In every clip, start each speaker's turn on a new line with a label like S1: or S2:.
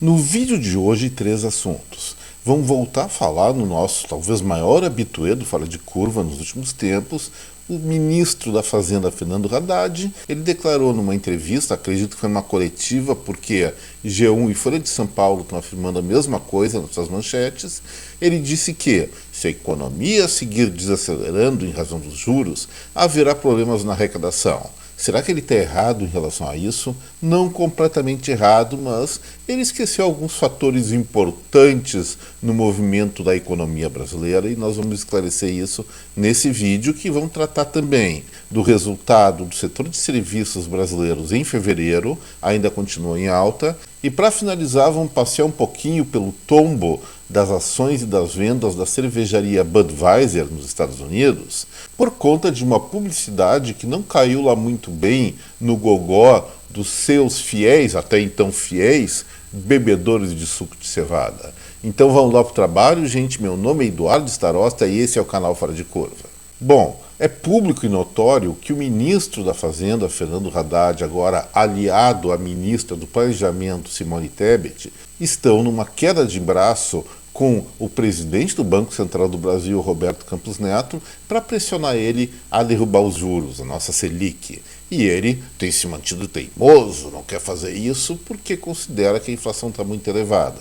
S1: No vídeo de hoje, 3 assuntos. Vamos voltar a falar no nosso, talvez, maior habitué do Fora de Curva nos últimos tempos, o ministro da Fazenda, Fernando Haddad. Ele declarou numa entrevista, acredito que foi uma coletiva, porque G1 e Folha de São Paulo estão afirmando a mesma coisa nas suas manchetes. Ele disse que, se a economia seguir desacelerando em razão dos juros, haverá problemas na arrecadação. Será que ele está errado em relação a isso? Não completamente errado, mas ele esqueceu alguns fatores importantes no movimento da economia brasileira e nós vamos esclarecer isso nesse vídeo, que vamos tratar também do resultado do setor de serviços brasileiros em fevereiro, ainda continua em alta, e para finalizar vamos passear um pouquinho pelo tombo das ações e das vendas da cervejaria Budweiser nos Estados Unidos, por conta de uma publicidade que não caiu lá muito bem no gogó dos seus fiéis, até então fiéis, bebedores de suco de cevada. Então vamos lá para o trabalho, gente. Meu nome é Eduardo Starosta e esse é o canal Fora de Curva. Bom, é público e notório que o ministro da Fazenda, Fernando Haddad, agora aliado à ministra do Planejamento, Simone Tebet, estão numa queda de braço com o presidente do Banco Central do Brasil, Roberto Campos Neto, para pressionar ele a derrubar os juros, a nossa Selic. E ele tem se mantido teimoso, não quer fazer isso porque considera que a inflação está muito elevada.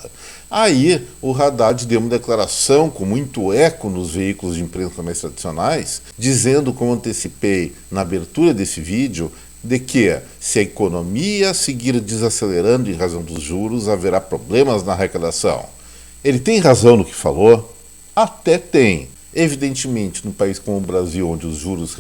S1: Aí o Haddad deu uma declaração com muito eco nos veículos de imprensa mais tradicionais, dizendo, como antecipei na abertura desse vídeo, de que, se a economia seguir desacelerando em razão dos juros, haverá problemas na arrecadação. Ele tem razão no que falou? Até tem. Evidentemente, num país como o Brasil, onde os juros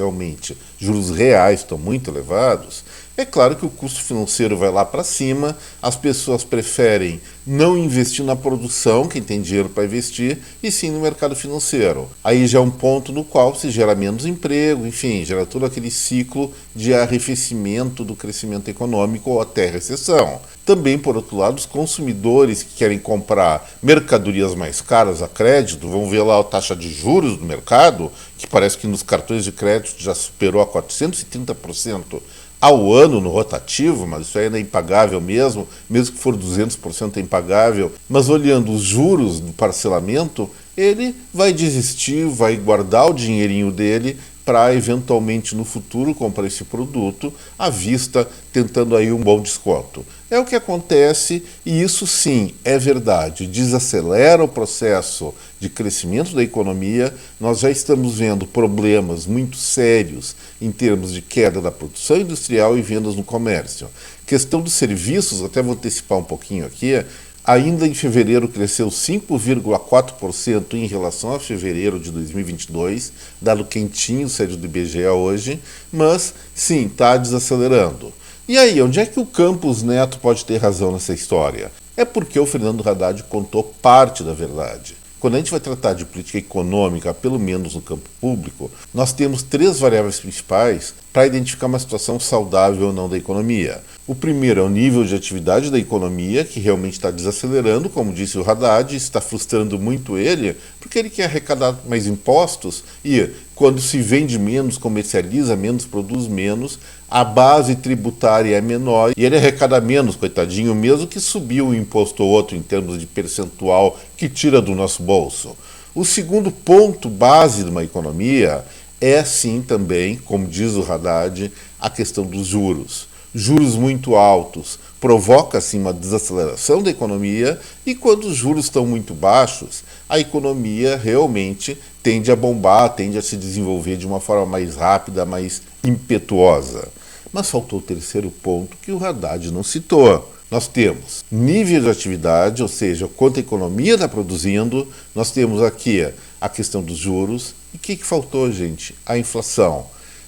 S1: reais estão muito elevados, é claro que o custo financeiro vai lá para cima, as pessoas preferem não investir na produção, quem tem dinheiro para investir, e sim no mercado financeiro. Aí já é um ponto no qual se gera menos emprego, enfim, gera todo aquele ciclo de arrefecimento do crescimento econômico ou até recessão. Também, por outro lado, os consumidores que querem comprar mercadorias mais caras a crédito, vão ver lá a taxa de juros do mercado, que parece que nos cartões de crédito já superou a 430% ao ano no rotativo, mas isso ainda é impagável mesmo que for 200% é impagável. Mas olhando os juros do parcelamento, ele vai desistir, vai guardar o dinheirinho dele para eventualmente no futuro comprar esse produto à vista, tentando aí um bom desconto. É o que acontece e isso sim é verdade, desacelera o processo de crescimento da economia. Nós já estamos vendo problemas muito sérios em termos de queda da produção industrial e vendas no comércio. Questão dos serviços, até vou antecipar um pouquinho aqui, ainda em fevereiro cresceu 5,4% em relação a fevereiro de 2022, dado quentinho, saiu do IBGE hoje, mas sim, está desacelerando. E aí, onde é que o Campos Neto pode ter razão nessa história? É porque o Fernando Haddad contou parte da verdade. Quando a gente vai tratar de política econômica, pelo menos no campo público, nós temos 3 variáveis principais para identificar uma situação saudável ou não da economia. O primeiro é o nível de atividade da economia, que realmente está desacelerando, como disse o Haddad, está frustrando muito ele, porque ele quer arrecadar mais impostos e, quando se vende menos, comercializa menos, produz menos, a base tributária é menor e ele arrecada menos, coitadinho, mesmo que subiu um imposto ou outro em termos de percentual que tira do nosso bolso. O segundo ponto base de uma economia é sim também, como diz o Haddad, a questão dos juros. Juros muito altos provoca assim uma desaceleração da economia e quando os juros estão muito baixos, a economia realmente tende a bombar, tende a se desenvolver de uma forma mais rápida, mais impetuosa. Mas faltou o terceiro ponto que o Haddad não citou. Nós temos nível de atividade, ou seja, quanto a economia está produzindo, nós temos aqui a questão dos juros. E o que faltou, gente? A inflação.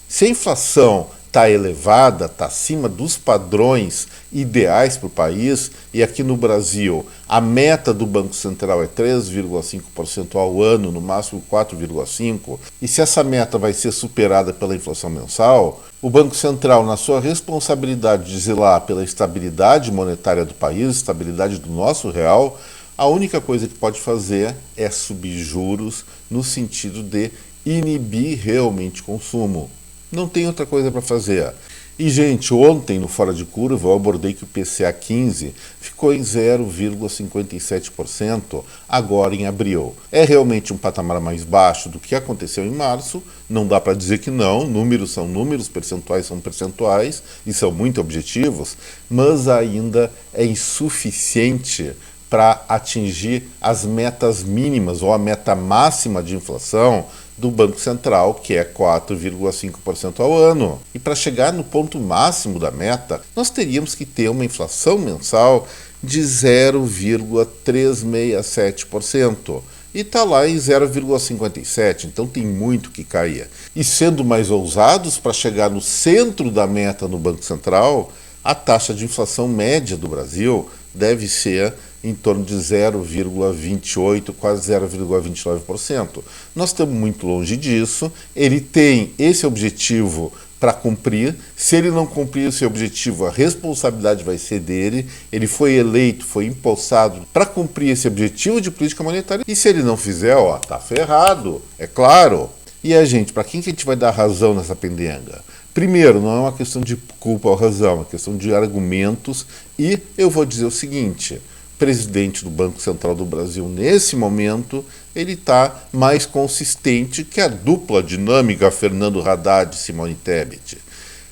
S1: Se a inflação está elevada, está acima dos padrões ideais para o país, e aqui no Brasil a meta do Banco Central é 3,5% ao ano, no máximo 4,5%, e se essa meta vai ser superada pela inflação mensal, o Banco Central, na sua responsabilidade de zelar pela estabilidade monetária do país, estabilidade do nosso real, a única coisa que pode fazer é subir juros no sentido de inibir realmente o consumo. Não tem outra coisa para fazer. E, gente, ontem no Fora de Curva eu abordei que o IPCA 15 ficou em 0,57% agora em abril. É realmente um patamar mais baixo do que aconteceu em março, não dá para dizer que não, números são números, percentuais são percentuais e são muito objetivos, mas ainda é insuficiente para atingir as metas mínimas ou a meta máxima de inflação do Banco Central, que é 4,5% ao ano. E para chegar no ponto máximo da meta, nós teríamos que ter uma inflação mensal de 0,367%. E está lá em 0,57%, então tem muito que cair. E sendo mais ousados, para chegar no centro da meta no Banco Central, a taxa de inflação média do Brasil deve ser em torno de 0,28%, quase 0,29%. Nós estamos muito longe disso. Ele tem esse objetivo para cumprir. Se ele não cumprir esse objetivo, a responsabilidade vai ser dele. Ele foi eleito, foi empossado para cumprir esse objetivo de política monetária. E se ele não fizer, tá ferrado, é claro. E para quem que a gente vai dar razão nessa pendenga? Primeiro, não é uma questão de culpa ou razão, é uma questão de argumentos. E eu vou dizer o seguinte: presidente do Banco Central do Brasil, nesse momento, ele está mais consistente que a dupla dinâmica Fernando Haddad e Simone Tebet.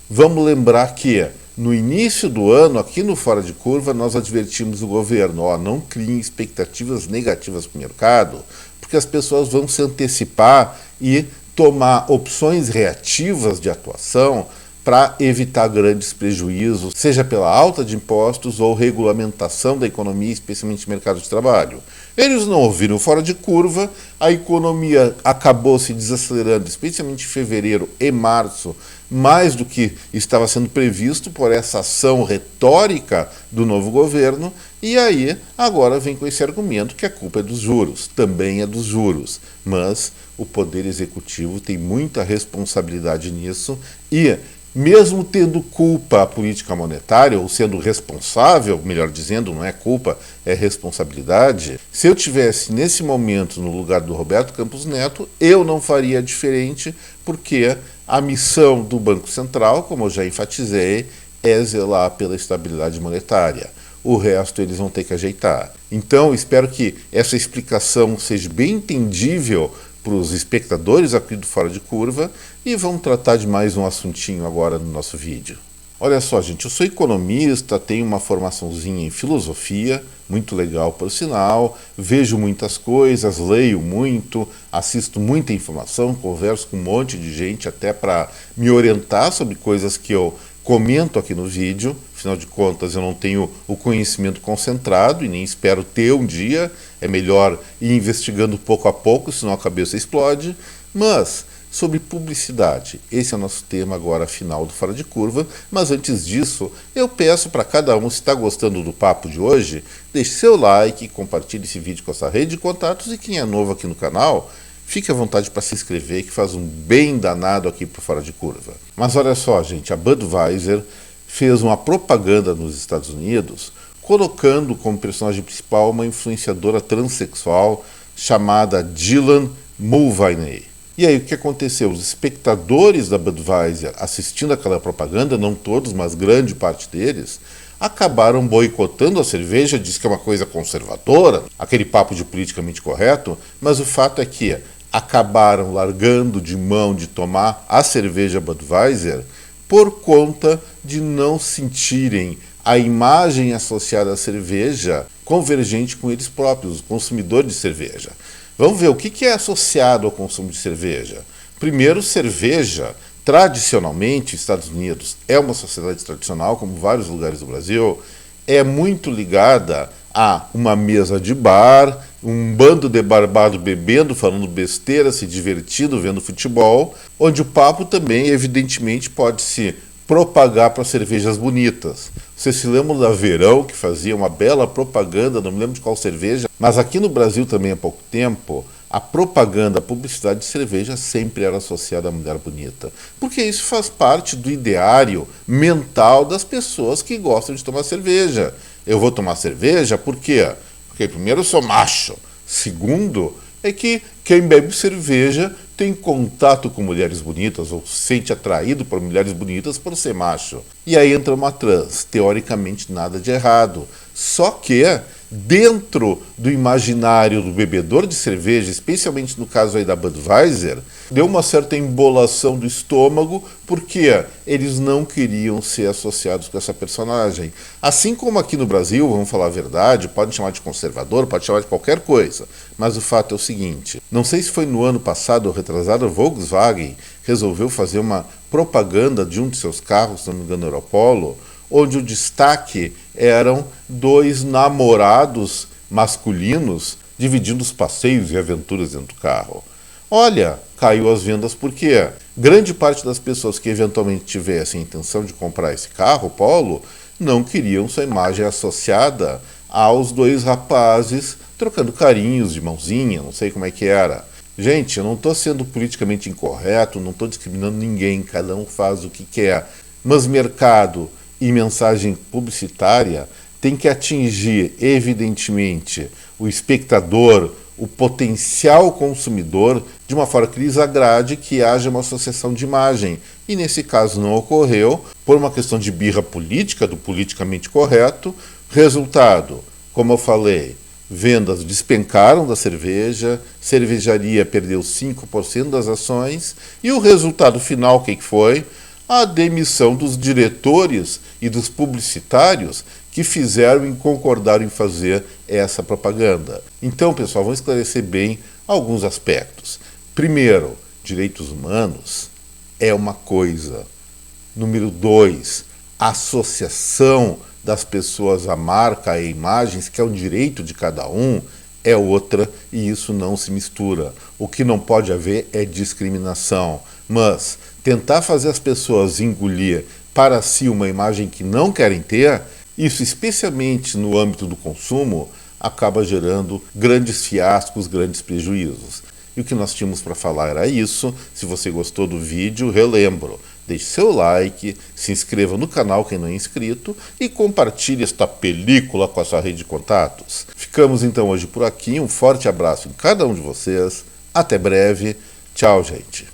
S1: Vamos lembrar que, no início do ano, aqui no Fora de Curva, nós advertimos o governo, não criem expectativas negativas para o mercado, porque as pessoas vão se antecipar e tomar opções reativas de atuação para evitar grandes prejuízos, seja pela alta de impostos ou regulamentação da economia, especialmente mercado de trabalho. Eles não ouviram Fora de Curva, a economia acabou se desacelerando, especialmente em fevereiro e março, mais do que estava sendo previsto por essa ação retórica do novo governo, e aí agora vem com esse argumento que a culpa é dos juros. Também é dos juros, mas o Poder Executivo tem muita responsabilidade nisso e, mesmo tendo culpa a política monetária, ou sendo responsável, melhor dizendo, não é culpa, é responsabilidade, se eu tivesse nesse momento no lugar do Roberto Campos Neto, eu não faria diferente, porque a missão do Banco Central, como eu já enfatizei, é zelar pela estabilidade monetária. O resto eles vão ter que ajeitar. Então, espero que essa explicação seja bem entendível para os espectadores aqui do Fora de Curva, e vamos tratar de mais um assuntinho agora no nosso vídeo. Olha só, gente, eu sou economista, tenho uma formaçãozinha em filosofia, muito legal por sinal, vejo muitas coisas, leio muito, assisto muita informação, converso com um monte de gente até para me orientar sobre coisas que eu comento aqui no vídeo. Afinal de contas, eu não tenho o conhecimento concentrado e nem espero ter um dia. É melhor ir investigando pouco a pouco, senão a cabeça explode. Mas sobre publicidade, esse é o nosso tema agora final do Fora de Curva. Mas antes disso, eu peço para cada um, se está gostando do papo de hoje, deixe seu like, compartilhe esse vídeo com essa rede de contatos, e quem é novo aqui no canal, fique à vontade para se inscrever, que faz um bem danado aqui para Fora de Curva. Mas olha só, gente, a Budweiser fez uma propaganda nos Estados Unidos, colocando como personagem principal uma influenciadora transexual chamada Dylan Mulvaney. E aí o que aconteceu? Os espectadores da Budweiser assistindo aquela propaganda, não todos, mas grande parte deles, acabaram boicotando a cerveja, diz que é uma coisa conservadora, aquele papo de politicamente correto, mas o fato é que acabaram largando de mão de tomar a cerveja Budweiser por conta de não sentirem a imagem associada à cerveja convergente com eles próprios, os consumidores de cerveja. Vamos ver o que é associado ao consumo de cerveja. Primeiro, cerveja, tradicionalmente, Estados Unidos é uma sociedade tradicional, como vários lugares do Brasil, é muito ligada a uma mesa de bar, um bando de barbado bebendo, falando besteira, se divertindo, vendo futebol, onde o papo também, evidentemente, pode se propagar para cervejas bonitas. Vocês se lembram da Verão, que fazia uma bela propaganda, não me lembro de qual cerveja, mas aqui no Brasil também há pouco tempo, a propaganda, a publicidade de cerveja sempre era associada à mulher bonita. Porque isso faz parte do ideário mental das pessoas que gostam de tomar cerveja. Eu vou tomar cerveja por quê? Porque primeiro eu sou macho. Segundo, é que quem bebe cerveja tem contato com mulheres bonitas ou se sente atraído por mulheres bonitas por ser macho. E aí entra uma trans, teoricamente nada de errado. Só que dentro do imaginário do bebedor de cerveja, especialmente no caso aí da Budweiser, deu uma certa embolação do estômago porque eles não queriam ser associados com essa personagem. Assim como aqui no Brasil, vamos falar a verdade, pode chamar de conservador, pode chamar de qualquer coisa, mas o fato é o seguinte, não sei se foi no ano passado ou retrasado, a Volkswagen resolveu fazer uma propaganda de um de seus carros, se não me engano, Europolo, onde o destaque eram dois namorados masculinos dividindo os passeios e aventuras dentro do carro. Olha, caiu as vendas porque grande parte das pessoas que eventualmente tivessem a intenção de comprar esse carro, Polo, não queriam sua imagem associada aos dois rapazes trocando carinhos de mãozinha, não sei como é que era. Gente, eu não estou sendo politicamente incorreto, não estou discriminando ninguém, cada um faz o que quer, mas mercado e mensagem publicitária tem que atingir, evidentemente, o espectador, o potencial consumidor, de uma forma que lhes agrade que haja uma associação de imagem. E nesse caso não ocorreu, por uma questão de birra política, do politicamente correto. Resultado, como eu falei, vendas despencaram da cerveja, cervejaria perdeu 5% das ações, e o resultado final, o que foi? A demissão dos diretores e dos publicitários que fizeram e concordaram em fazer essa propaganda. Então, pessoal, vamos esclarecer bem alguns aspectos. Primeiro, direitos humanos é uma coisa. Número 2, associação das pessoas à marca e imagens, que é um direito de cada um, é outra, e isso não se mistura. O que não pode haver é discriminação, mas tentar fazer as pessoas engolir para si uma imagem que não querem ter, isso especialmente no âmbito do consumo, acaba gerando grandes fiascos, grandes prejuízos. E o que nós tínhamos para falar era isso. Se você gostou do vídeo, relembro, deixe seu like, se inscreva no canal quem não é inscrito e compartilhe esta película com a sua rede de contatos. Ficamos então hoje por aqui, um forte abraço em cada um de vocês, até breve, tchau gente.